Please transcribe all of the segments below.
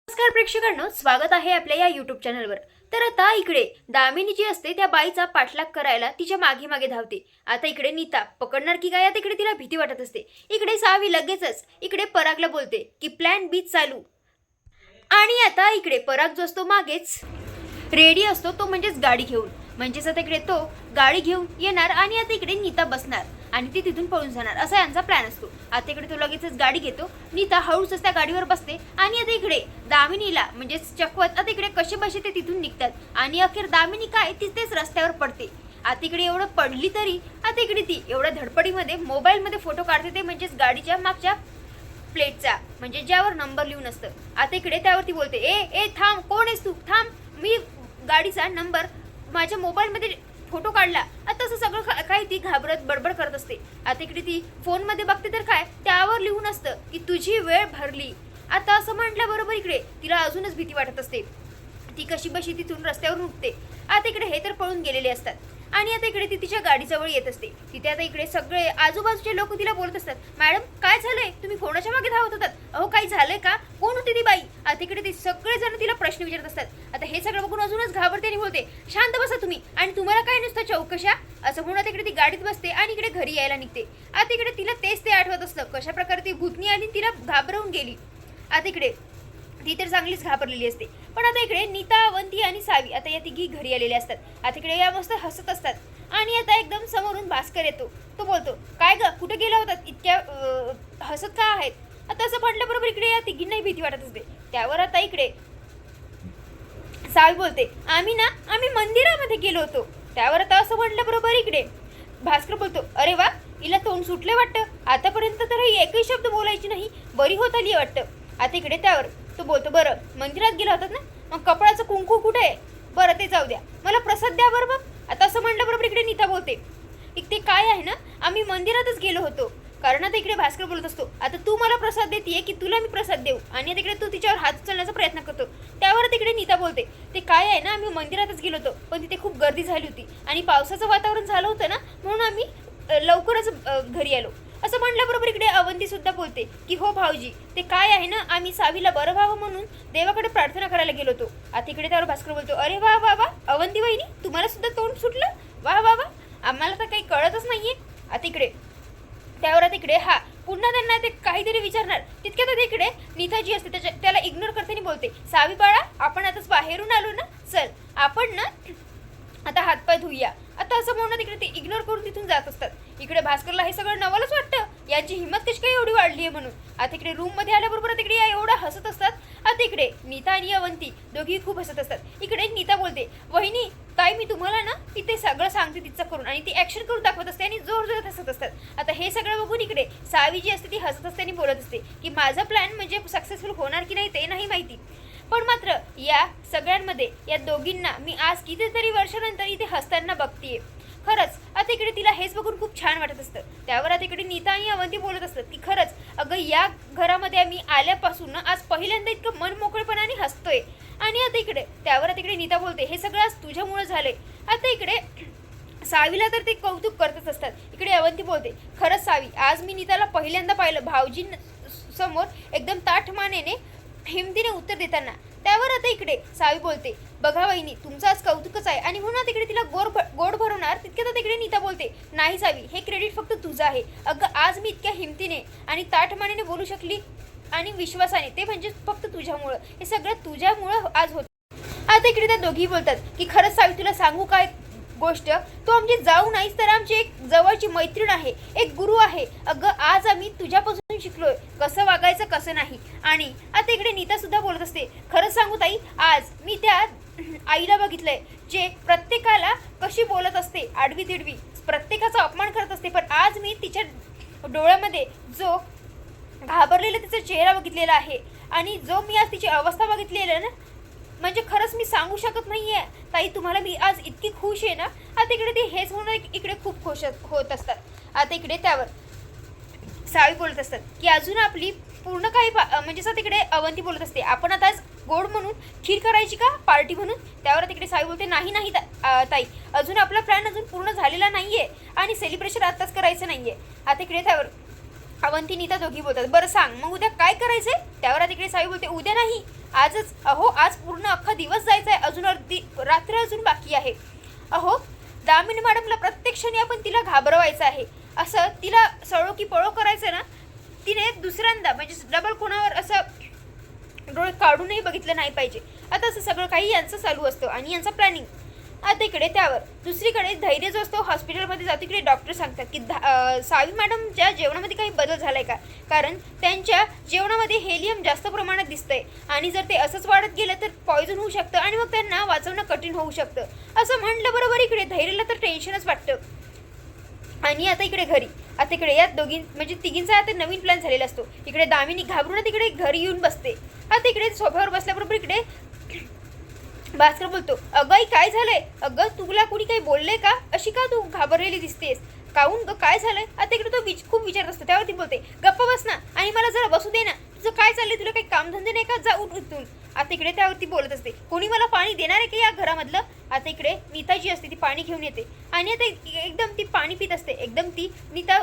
नमस्कार प्रेक्षकांनो, स्वागत आहे आपल्या या यूट्यूब चॅनलवर। तर आता इकडे दामिनी जी असते त्या बाईचा पाठलाग करायला तिच्या मागे मागे धावते। आता इकडे नीता पकडणार की काय, आता इकडे तिला भीती वाटत असते। इकडे सावी लगेचच इकडे परागला बोलते की प्लॅन बी चालू। आणि आता इकडे पराग जो असतो मागेच रेडी असतो, तो म्हणजेच गाडी घेऊन, म्हणजेच आता इकडे तो गाडी घेऊन येणार आणि आता इकडे नीता बसणार आणि ती तिथून पळून जाणार, असा यांचा प्लॅन असतो। आता इकडे तो लगेचच गाडी घेतो, नीता हळूच त्या गाडीवर बसते आणि आता इकडे दामिनीला म्हणजेच चकवत आता इकडे कसे बसे ते तिथून निघतात आणि अखेर दामिनी काय तिथेच रस्त्यावर पडते। आता इकडे एवढं पडली तरी आता इकडे ती एवढ्या धडपडीमध्ये मोबाईलमध्ये फोटो काढते, ते म्हणजेच गाडीच्या मागच्या प्लेटचा, म्हणजे ज्यावर नंबर लिहून असतं। आता इकडे त्यावरती बोलते, ए ए थांब, कोण आहेस तू, थांब, मी गाडीचा नंबर माझ्या मोबाईलमध्ये फोटो काढला। आता असं सगळं काही ती घाबरत बडबड करत असते। आता इकडे ती फोनमध्ये बघते तर काय त्यावर लिहून असतं की तुझी वेळ भरली। आता असं म्हटल्याबरोबर इकडे तिला अजूनच भीती वाटत असते। ती कशी बशी तिथून रस्त्यावर उठते। आता इकडे हे तर पळून गेलेले असतात आणि आता इकडे ती तिच्या गाडीजवळ येत असते। तिथे आता इकडे सगळे आजूबाजूचे लोक तिला बोलत असतात, मॅडम काय झालंय, तुम्ही कोणाच्या मागे धावत होतात, अहो काही झालंय का, कोण होती ती बाई। आता इकडे ते सगळेजण तिला प्रश्न विचारत असतात। आता हे सगळं बघून अजूनच घाबरते आणि बोलते, शांत बसा तुम्ही, आणि तुम्हाला काय नुसतं चौकशा, असं म्हणून आता इकडे ती गाडीत बसते आणि इकडे घरी यायला निघते। आता इकडे तिला तेच ते आठवत असतं, कशा प्रकारे ती भूतनी आली तिला घाबरवून गेली। आता इकडे ती तर चांगलीच घाबरलेली असते। पण आता इकडे नीता, अवंती आणि सावी आता या तिघी घरी आलेले असतात। आता इकडे या मस्त हसत असतात आणि आता एकदम समोरून भास्कर येतो। तो बोलतो, काय ग कुठे गेला होता, इतक्या हसत का आहेत। आता असं म्हटल्याबरोबर इकडे या तिघींनाही भीती वाटत असते। त्यावर आता इकडे सावी बोलते, आम्ही मंदिरामध्ये गेलो होतो। त्यावर आता असं म्हटल्याबरोबर इकडे भास्कर बोलतो, अरे वा, हिला तोंड सुटले वाटतं, आतापर्यंत तर ही एकही शब्द बोलायची नाही, बरी होत आली वाटतं। आता इकडे त्यावर तो बोलतो, बरं मंदिरात गेला होतात ना, मग कपाळाचं कुंकू कुठे आहे, बरं ते जाऊ द्या, मला प्रसाद द्या बरं बघ। आता असं म्हटल्याबरोबर इकडे नीता बोलते, ते काय आहे ना, आम्ही मंदिरातच गेलो होतो। कारण आता इकडे भास्कर बोलत असतो, आता तू मला प्रसाद देतीये की तुला मी प्रसाद देऊ, आणि तिकडे तू तिच्यावर हात उचलण्याचा प्रयत्न करतो। त्यावर तिकडे नीता बोलते, ते काय आहे ना, आम्ही मंदिरातच गेलो होतो, पण तिथे खूप गर्दी झाली होती आणि पावसाचं वातावरण झालं होतं ना, म्हणून आम्ही लवकरच घरी आलो। असं म्हटल्याबरोबर इकडे अवंती सुद्धा बोलते की हो भाऊजी, ते काय आहे ना, आम्ही सावीला बरं व्हावं म्हणून देवाकडे प्रार्थना करायला गेलो होतो। आता इकडे त्यावर भास्कर बोलतो, अरे वा वा वा, अवंती वहिनी तुम्हाला सुद्धा तोंड सुटलं, वा वा वा, आम्हाला तर काही कळतच नाहीये। आता इकडे त्यावर आता इकडे हा पुन्हा त्यांना ते काहीतरी विचारणार, तितक्यात आता इकडे नीता जी असते त्याला इग्नोर करताना बोलते, सावी बाळा, आपण आताच बाहेरून आलो ना, चल आपण ना आता हातपाय धुऊया। आता असं म्हणून तिकडे ते इग्नोर करून तिथून जात असतात। इकडे भास्करला हे सगळं नवलच वाटतं, यांची हिंमत कशी काही एवढी वाढली आहे म्हणून। आता इकडे रूम मध्ये आल्याबरोबर तिकडे या एवढा हसत असतात। आता इकडे नीता आणि अवंती दोघी खूप हसत असतात। इकडे नीता बोलते, वहिनी ताई, मी तुम्हाला ना इथे सगळं सांगते तिचं करून, आणि ती ऍक्शन करून दाखवत असते आणि जोर जोरात हसत असतात। आता हे सगळं बघून इकडे सावी जी असते ती हसत असते आणि बोलत असते की माझा प्लॅन म्हणजे सक्सेसफुल होणार की नाही ते नाही माहिती, पण मात्र या सगळ्यांमध्ये या दोघींना मी आज कितीतरी वर्षानंतर इथे हसताना बघतीये। खरंच आता इकडे तिला हेच बघून खूप छान वाटत असतं। त्यावर आता इकडे नीता आणि अवंती बोलत असतात की खरंच अगं, या घरामध्ये आम्ही आल्यापासून ना आज पहिल्यांदा इतकं मन मोकळेपणाने हसतोय। आणि आता इकडे त्यावर आता इकडे नीता बोलते, हे सगळं आज तुझ्यामुळे झालंय। आता इकडे सावीला तर ते कौतुक करतच असतात। इकडे अवंती बोलते, खरंच सावी, आज मी नीताला पहिल्यांदा पाहिलं भाऊजी समोर एकदम ताठ मानेने हिमतीने उत्तर देताना। त्यावर आता इकडे सावी बोलते, बघा वहिनी, तुमचं आज कौतुकच आहे, आणि म्हणून तिकडे तिला गोड भरवणार, तितक्यात तिकडे नीता बोलते, नाही सावी, हे क्रेडिट फक्त तुझं आहे। अगं, आज मी इतक्या हिमतीने आणि ताठमानेने बोलू शकली आणि विश्वासाने, ते म्हणजे फक्त तुझ्यामुळं, हे सगळं तुझ्यामुळं आज होतं। आता इकडे त्या दोघी बोलतात की खरंच सावी, तुला सांगू काय गोष्ट, तो आमची जाऊ नाहीच तर आमची एक जवळची मैत्रीण आहे, एक गुरु आहे। अगं, आज आम्ही तुझ्यापासून शिकलोय कसं वागायचं कसं नाही। आणि आता इकडे नीता सुद्धा बोलत असते, खरंच सांगू ताई, आज मी त्या आईला बघितलंय जे प्रत्येकाला कशी बोलत असते, आडवी तिडवी प्रत्येकाचा अपमान करत असते, पण आज मी तिच्या डोळ्यामध्ये जो घाबरलेला तिचा चेहरा बघितलेला आहे, आणि जो मी आज तिची अवस्था बघितलेली आहे ना, म्हणजे खरंच मी सांगू शकत नाहीये ताई तुम्हाला, मी आज इतकी खुश आहे ना। आता इकडे ते हेच म्हणून इकडे खूप खुश होत असतात। आता इकडे त्यावर सावी बोलत असतात की अजून आपली पूर्ण काही म्हणजे तिकडे अवंती बोलत असते, आपण आता गोड म्हणून खीर करायची का पार्टी म्हणून। त्यावर तिकडे सावी बोलते, नाही नाही ताई, अजून आपला प्लॅन अजून पूर्ण झालेला नाहीये आणि सेलिब्रेशन आताच करायचं नाहीये। आता इकडे त्यावर अवंती नीता दोघी बोलतात. बरं सांग मग उद्या काय करायचंय? त्यावर आता इकडे सावी बोलते उद्या नाही, आजच. अहो आज पूर्ण अख्खा दिवस जायचा आहे, अजून अर्धी रात्र अजून बाकी आहे. अहो दामिनी मॅडमला प्रत्यक्षाने आपण तिला घाबरवायचं आहे, असं तिला सळो की पळो करायचं ना. तिने दुसऱ्यांदा म्हणजे डबल कोणावर असं डोळे काढूनही बघितलं नाही पाहिजे. आता असं सगळं काही यांचं चालू असतं आणि यांचं प्लॅनिंग. आता इकडे त्यावर दुसरीकडे धैर्य जो असतो हॉस्पिटलमध्ये जातो. इकडे डॉक्टर सांगतात की सावी मॅडमच्या जेवणामध्ये काही बदल झालाय का, कारण त्यांच्या जेवणामध्ये हेलियम जास्त प्रमाणात दिसतंय आणि जर ते असंच वाढत गेलं तर पॉयझन होऊ शकतं आणि मग त्यांना वाचवणं कठीण होऊ शकतं. असं म्हटलं बरोबर इकडे धैर्यला तर टेन्शनच वाटतं. आणि आता इकडे घरी, आता इकडे या म्हणजे तिघींचा आता नवीन प्लॅन झालेला असतो. इकडे दामिनी घाबरून तिकडे घरी येऊन बसते. आता इकडे सोफ्यावर बसल्याबरोबर इकडे भास्कर बोलतो, अगं काय झालंय? अगं तुला कुणी काही बोललंय का? अशी का तू घाबरलेली दिसतेस? काहून ग काय झालंय? आता इकडे तो खूप विचारत असतो. त्यावरती बोलते, गप्प बस ना आणि मला जरा बसू दे ना. तुझं काय चाललंय? तुला काही कामधंदे नाही का? जा उठ उठून. आता इकडे त्यावरती बोलत असते, कोणी मला पाणी देणार आहे का या घरामधलं? आता इकडे नीता जी असते ती पाणी घेऊन येते आणि आता एकदम ती पाणी पित असते. एकदम ती नीता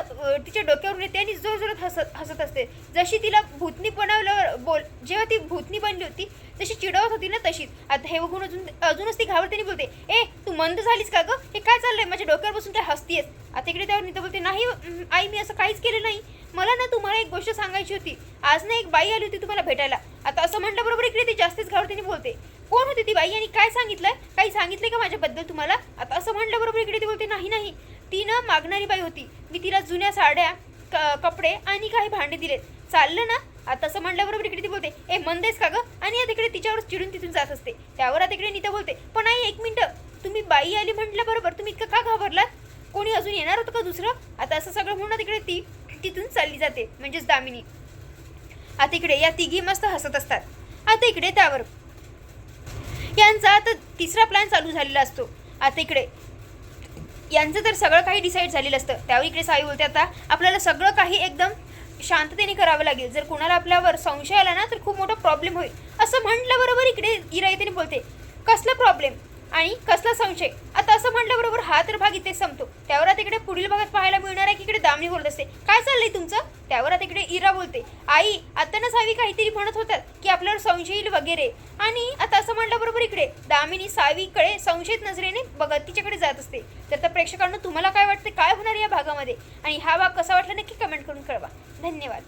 तिच्या डोक्यावरून येते आणि जोरजोरात हसत असते. जशी तिला भूतनी बनवलं जेव्हा ती भूतनी बनली होती जशी चिडवत होती ना तशीच. आता हे बघून अजूनच ती घाबरते आणि बोलते, ए तू मंद झालीस का गं? हे काय चाललंय? माझ्या डोक्यावर बसून काय हसतीयस? आता इकडे त्यावर नीता बोलते, नाही आई मी असं काहीच केलं नाही. मला ना तुम्हाला एक गोष्ट सांगायची होती. आज ना एक बाई आली होती तुम्हाला भेटायला. आता असं म्हटलं बरोबर इकडे ती जास्तीच घाबरते बोलते, कोण होती ती बाई आणि काय सांगितलंय? काही सांगितलंय का माझ्याबद्दल तुम्हाला? आता असं म्हटलं बरोबर इकडे ती बोलते, नाही नाही ती ना मागणारी बाई होती. मी तिला जुन्या साड्या कपडे आणि काही भांडे दिलेत. चाललं ना? आता असं म्हटल्याबरोबर इकडे ती बोलते, ए मंदेस का गं? आणि आता इकडे तिच्यावर चिडून तिथून जात असते. त्यावर आता इकडे नीता बोलते, पण आई एक मिनिटं, तुम्ही बाई आली म्हटलं बरोबर, तुम्ही इतकं का घाबरलात? कोणी अजून येणार होतं का दुसरं? आता असं सगळं म्हणून तिकडे ती तिथून चालली जाते म्हणजेच दामिनी. आता इकडे या तिघी मस्त हसत असतात. आता इकडे त्यावर यांचा आता तिसरा प्लॅन चालू झालेला असतो. आता इकडे यांचं तर सगळं काही डिसाईड झालेलं असतं. त्यावर इकडे सावी बोलते, आता आपल्याला सगळं काही एकदम शांततेने करावं लागेल. जर कुणाला आपल्यावर संशय आला ना तर खूप मोठा प्रॉब्लेम होईल. असं म्हटलं बरोबर इकडे इरा येते बोलते, कसला प्रॉब्लेम आणि कसला संशय? आता असं म्हटलं बरोबर हा तर भाग इथे संपतो. त्यावर आता इकडे पुढील भागात पाहायला मिळणार आहे की इकडे दामिनी बोलत असते, काय चाललंय तुमचं? त्यावर आता इकडे इरा बोलते, आई आता ना सावी काहीतरी म्हणत होतात की आपल्यावर संशय येईल वगैरे. आणि आता असं म्हटलं बरोबर इकडे दामिनी सावीकडे संशयित नजरेने बघत तिच्याकडे जात असते. तर प्रेक्षकांना तुम्हाला काय वाटते, काय होणार या भागामध्ये आणि हा भाग कसा वाटला नक्की कमेंट करून कळवा. धन्यवाद.